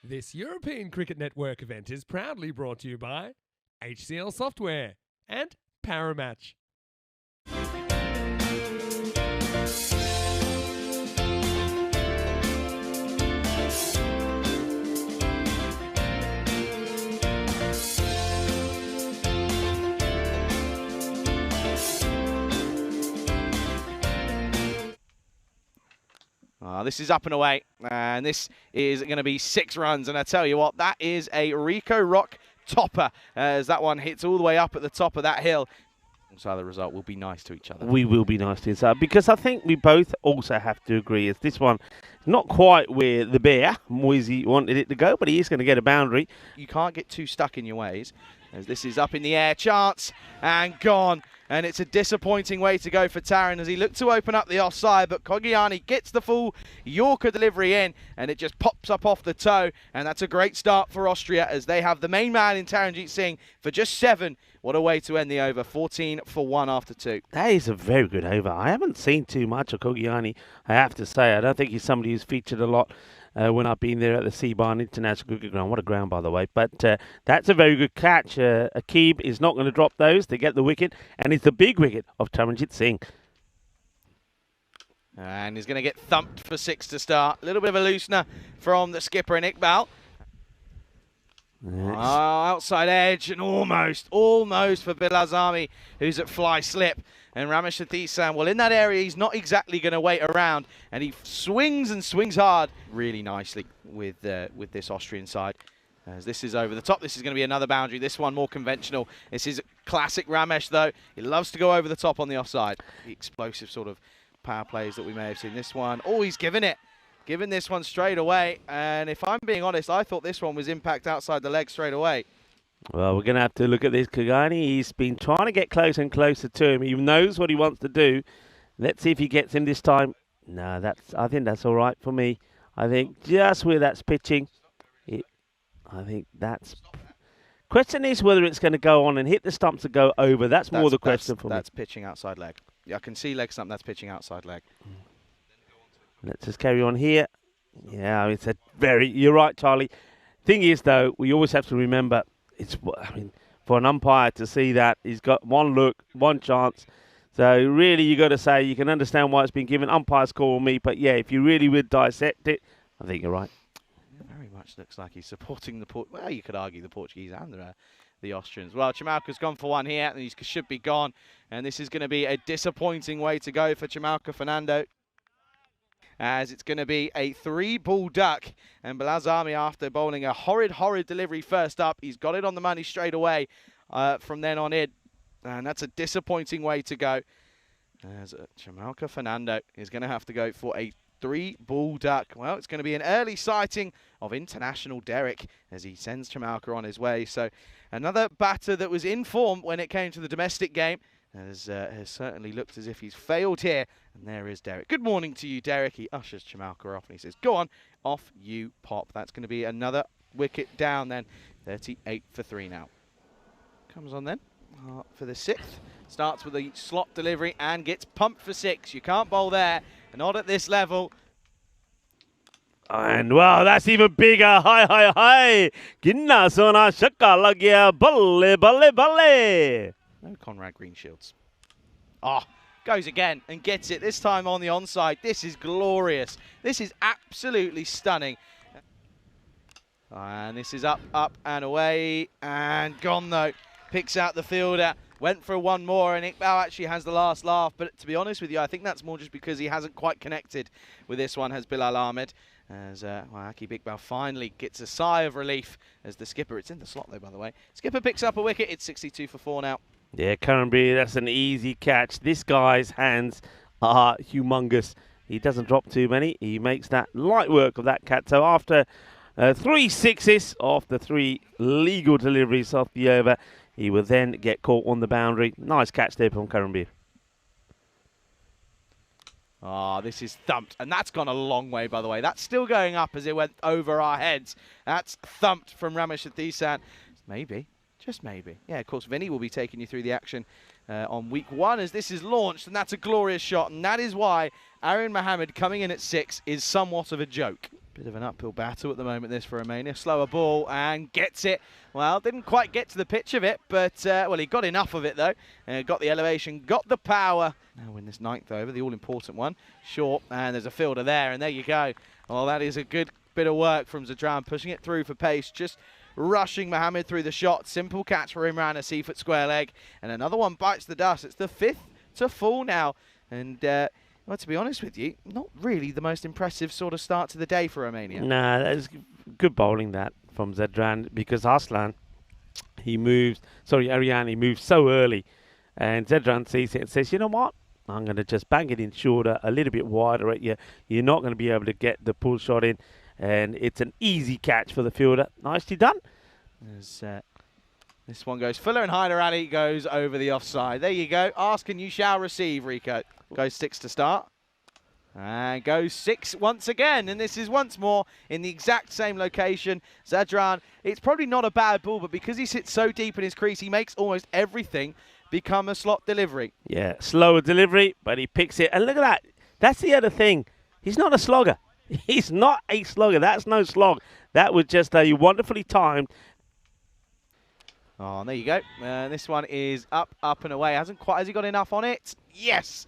This European Cricket Network event is proudly brought to you by HCL Software and Paramatch. This is up and away, and this is going to be 6 runs, and I tell you what, that is a Rico Rock topper, as that one hits all the way up at the top of that hill. So the result will be nice to each other. We will be nice to each other, because I think we both also have to agree is this one not quite where the bear, Moisey, wanted it to go, but he is going to get a boundary. You can't get too stuck in your ways, as this is up in the air, chance, and gone. And it's a disappointing way to go for Taran as he looked to open up the offside, but Kogiani gets the full Yorker delivery in, and it just pops up off the toe. And that's a great start for Austria as they have the main man in Taranjeet Singh for just 7. What a way to end the over, 14 for 1 after 2. That is a very good over. I haven't seen too much of Kogiani, I have to say. I don't think he's somebody who's featured a lot when I've been there at the Seabarn International Cricket Ground. What a ground, by the way. But that's a very good catch. Akib is not going to drop those to get the wicket, and it's the big wicket of Taranjeet Singh. And he's going to get thumped for 6 to start. A little bit of a loosener from the skipper and Iqbal. Yes. Outside edge, and almost for Bilazami, who's at fly slip. And Ramesh Satisan, well, in that area, he's not exactly going to wait around, and he swings and swings hard really nicely with this Austrian side. As this is over the top, this is going to be another boundary. This one more conventional. This is classic Ramesh, though. He loves to go over the top on the offside. The explosive sort of power plays that we may have seen. This one, oh, he's given this one straight away. And if I'm being honest, I thought this one was impact outside the leg straight away. Well, we're going to have to look at this. Kogiani, he's been trying to get closer and closer to him. He knows what he wants to do. Let's see if he gets him this time. No, I think that's all right for me. I think just where that's pitching, I think that's... Question is whether it's going to go on and hit the stumps to go over. That's more the question for me. That's pitching outside leg. Yeah, I can see leg stump. That's pitching outside leg. Let's just carry on here. Yeah, it's a very... You're right, Charlie. Thing is, though, we always have to remember... for an umpire to see that, he's got one look, one chance. So really, you got to say, you can understand why it's been given. Umpire's call on me, but yeah, if you really would dissect it, I think you're right. Very much looks like he's supporting the well, you could argue the Portuguese and the Austrians. Well, Chimalka's gone for one here, and he should be gone. And this is going to be a disappointing way to go for Chimalka Fernando, as it's going to be a 3-ball duck. And Bilazami, after bowling a horrid delivery first up, he's got it on the money straight away from then on in. And that's a disappointing way to go, as Chimalka Fernando is going to have to go for a 3-ball duck. Well, it's going to be an early sighting of international Derek as he sends Chimalka on his way. So another batter that was in form when it came to the domestic game has certainly looked as if he's failed here. And there is Derek. Good morning to you, Derek. He ushers Chimalka off and he says, go on, off you pop. That's going to be another wicket down then. 38 for 3 now. Comes on then for the 6th. Starts with a slot delivery and gets pumped for 6. You can't bowl there. Not at this level. And wow, that's even bigger. Hi. Ginna sona shakka lagya balle. No Conrad Greenshields. Goes again and gets it, this time on the onside. This is glorious. This is absolutely stunning. And this is up and away. And gone, though. Picks out the fielder. Went for one more, and Iqbal actually has the last laugh. But to be honest with you, I think that's more just because he hasn't quite connected with this one, has Bilal Ahmed. As Akib Iqbal finally gets a sigh of relief as the skipper, it's in the slot though, by the way. Skipper picks up a wicket. It's 62 for 4 now. Yeah, Karanbir, that's an easy catch. This guy's hands are humongous. He doesn't drop too many. He makes that light work of that catch. So after 3 6s off the 3 legal deliveries off the over, he will then get caught on the boundary. Nice catch there from Karanbir. This is thumped, and that's gone a long way, by the way. That's still going up as it went over our heads. That's thumped from Ramesh Satisan. Maybe. Just maybe. Yeah, of course, Vinny will be taking you through the action on week 1 as this is launched, and that's a glorious shot. And that is why Aaron Mohammed coming in at 6 is somewhat of a joke. Bit of an uphill battle at the moment, this for Romania. Slower ball and gets it. Well, didn't quite get to the pitch of it, but, well, he got enough of it, though. Got the elevation, got the power. Now win this 9th over, the all-important one. Short, and there's a fielder there, and there you go. Well, that is a good bit of work from Zadran, pushing it through for pace, just rushing Mohammed through the shot. Simple catch for Imran, a C-foot square leg. And another one bites the dust. It's the 5th to fall now. And, well, to be honest with you, not really the most impressive sort of start to the day for Romania. Nah, that's good bowling that from Zadran, because Arslan, Ariane, he moves so early. And Zadran sees it and says, you know what? I'm going to just bang it in shorter, a little bit wider at you. You're not going to be able to get the pull shot in. And it's an easy catch for the fielder. Nicely done. This one goes Fuller, and Hyder Ali goes over the offside. There you go. Ask and you shall receive, Rico. Goes 6 to start. And goes 6 once again. And this is once more in the exact same location. Zadran, it's probably not a bad ball, but because he sits so deep in his crease, he makes almost everything become a slot delivery. Yeah, slower delivery, but he picks it. And look at that. That's the other thing. He's not a slogger. He's not a slogger. That's no slog. That was just a wonderfully timed. Oh, and there you go. This one is up and away. Has he got enough on it? Yes.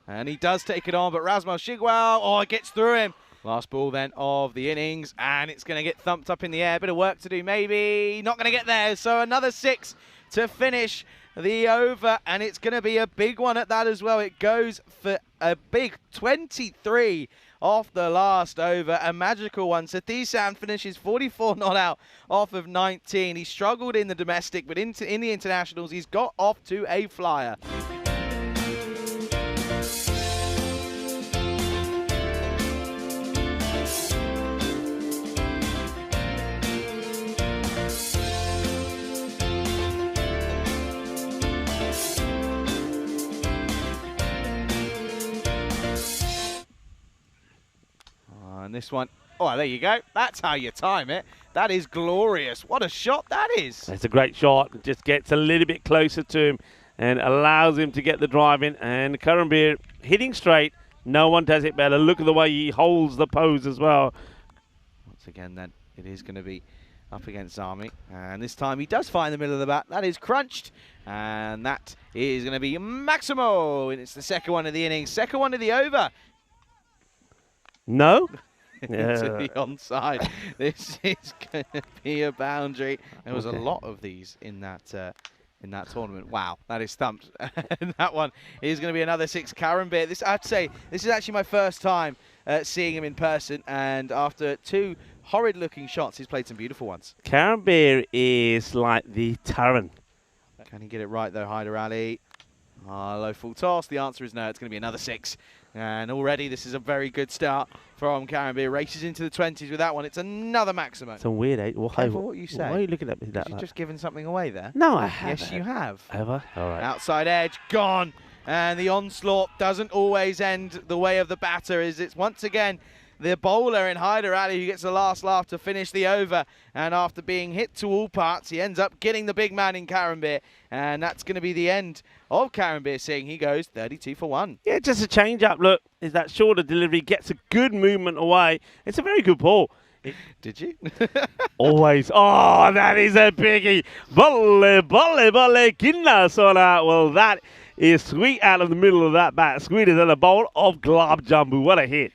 And he does take it on, but Razmal Shigwell, oh, it gets through him. Last ball then of the innings, and it's going to get thumped up in the air. Bit of work to do, maybe. Not going to get there, so another 6 to finish the over, and it's going to be a big one at that as well. It goes for a big 23 off the last over, a magical one. Satisan finishes 44 not out off of 19. He struggled in the domestic, but in the internationals, he's got off to a flyer. And this one, oh, there you go. That's how you time it. That is glorious. What a shot that is. It's a great shot. It just gets a little bit closer to him and allows him to get the drive in. And Karambir hitting straight. No one does it better. Look at the way he holds the pose as well. Once again, then, it is going to be up against Zami. And this time he does find the middle of the bat. That is crunched. And that is going to be Maximo. And it's the second one of the innings. Second one of the over. No. Into the onside. This is going to be a boundary. There was a lot of these in that tournament. Wow, that is stumped. And that one is going to be another 6. Karambir. This, I have to say, this is actually my first time seeing him in person, and after 2 horrid-looking shots, he's played some beautiful ones. Karambir is like the Taran. Can he get it right though, Hyder Ali? Low full toss. The answer is no. It's going to be another 6. And already this is a very good start from Karambir. Races into the 20s with that one. It's another maximum. It's a weird 8. Well, careful what you say. Why are you looking at me that You've like? just given something away there. No, I haven't. Yes, you have. Have I? All right. Outside edge, gone. And the onslaught doesn't always end the way of the batter, as it's once again the bowler in Hyder Ali who gets the last laugh to finish the over. And after being hit to all parts, he ends up getting the big man in Karambir. And that's going to be the end of Karambir Singh. He goes 32 for 1. Yeah, just a change up. Look, is that shorter delivery, gets a good movement away. It's a very good ball. Did you? Always. Oh, that is a biggie. Volley, volley, volley, kinna sola. Well, that is sweet out of the middle of that bat. Sweeter than a bowl of glab jambu. What a hit.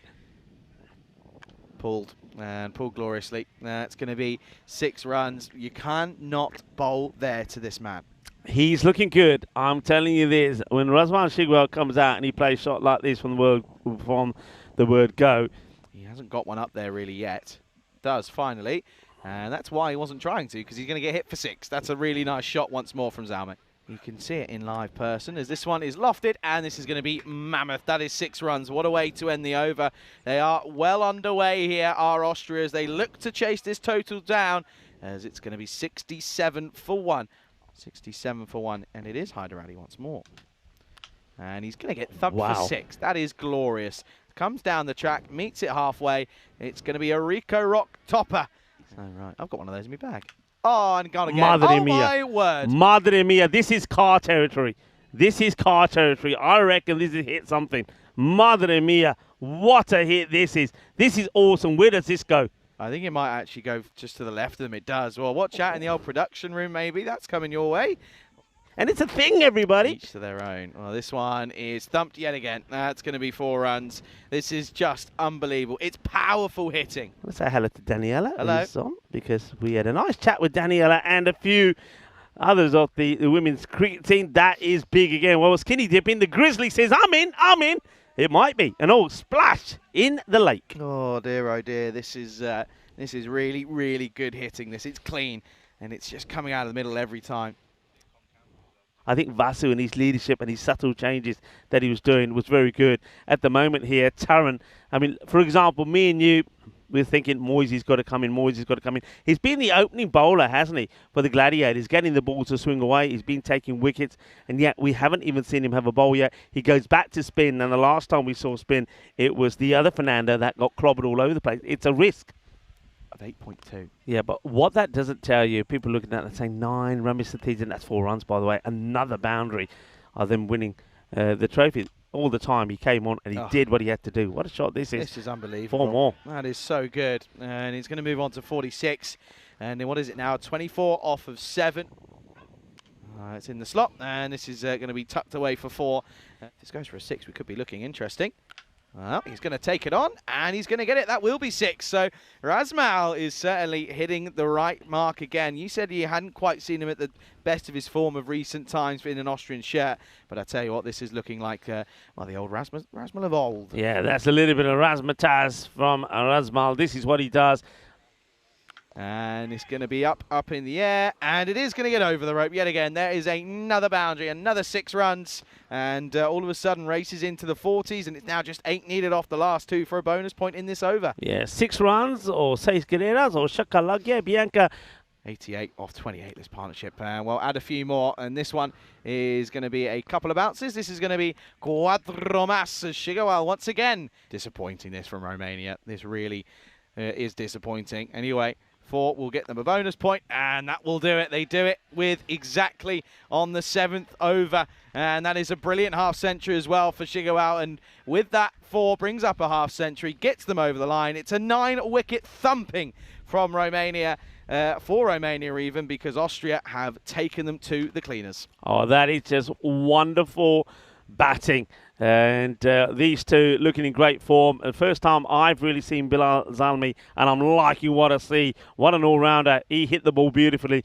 Pulled and pulled gloriously. It's going to be 6 runs. You cannot bowl there to this man. He's looking good. I'm telling you this. When Razmal Shigwell comes out and he plays a shot like this from the word go. He hasn't got one up there really yet. Does finally. And that's why he wasn't trying to, because he's going to get hit for 6. That's a really nice shot once more from Zalmi. You can see it in live person as this one is lofted, and this is going to be mammoth. That is 6 runs. What a way to end the over. They are well underway here, our Austria, as they look to chase this total down, as it's going to be 67 for 1. 67 for 1, and it is Hyder Ali once more. And he's going to get thumped for 6. That is glorious. Comes down the track, meets it halfway. It's going to be a Rico Rock topper. So, right, I've got one of those in my bag. Oh, and gone again. Madre mia. My word. Madre mia. This is car territory. This is car territory. I reckon this has hit something. Madre mia. What a hit this is. This is awesome. Where does this go? I think it might actually go just to the left of them. It does. Well, watch out in the old production room, maybe. That's coming your way. And it's a thing, everybody. Each to their own. Well, this one is thumped yet again. That's going to be 4 runs. This is just unbelievable. It's powerful hitting. Let's say hello to Daniela. Hello. Who's on, because we had a nice chat with Daniela and a few others of the women's cricket team. That is big again. Well, skinny dipping. The Grizzly says, I'm in. It might be. An old splash in the lake. Oh, dear. This is really, really good hitting. It's clean, and it's just coming out of the middle every time. I think Vasu and his leadership and his subtle changes that he was doing was very good. At the moment here, Taran, I mean, for example, me and you, we're thinking Moisey's got to come in. He's been the opening bowler, hasn't he, for the Gladiators, getting the ball to swing away. He's been taking wickets, and yet we haven't even seen him have a bowl yet. He goes back to spin, and the last time we saw spin, it was the other Fernando that got clobbered all over the place. It's a risk. Of 8.2. Yeah, but what that doesn't tell you, people looking at it and saying 9 Rami Sathijan, that's 4 runs, by the way, another boundary of them winning the trophy. All the time he came on and he did what he had to do. What a shot this is. This is unbelievable. 4 more. That is so good. And he's going to move on to 46. And then what is it now? 24 off of 7. It's in the slot. And this is going to be tucked away for 4. If this goes for a 6, we could be looking interesting. Well, he's going to take it on, and he's going to get it. That will be 6. So Razmal is certainly hitting the right mark again. You said you hadn't quite seen him at the best of his form of recent times in an Austrian shirt. But I tell you what, this is looking like, well, the old Razmal of old. Yeah, that's a little bit of razzmatazz from Razmal. This is what he does. And it's going to be up in the air, and it is going to get over the rope yet again. There is another boundary, another 6 runs, and all of a sudden races into the 40s, and it's now just 8 needed off the last 2 for a bonus point in this over. Yeah, 6 runs, or 6 carreras, or Shakalagya, Bianca. 88 off 28, this partnership. We'll add a few more, and this one is going to be a couple of bounces. This is going to be cuatro más. Shigawal once again. Disappointing this from Romania. This really is disappointing. Anyway, 4 will get them a bonus point, and that will do it. They do it with exactly on the 7th over, and that is a brilliant half-century as well for Shigawal, and with that 4 brings up a half-century, gets them over the line. It's a 9-wicket thumping from Romania, for Romania even, because Austria have taken them to the cleaners. Oh, that is just wonderful batting. And these two looking in great form. The first time I've really seen Bilal Zalmi, and I'm liking what I see. What an all-rounder. He hit the ball beautifully.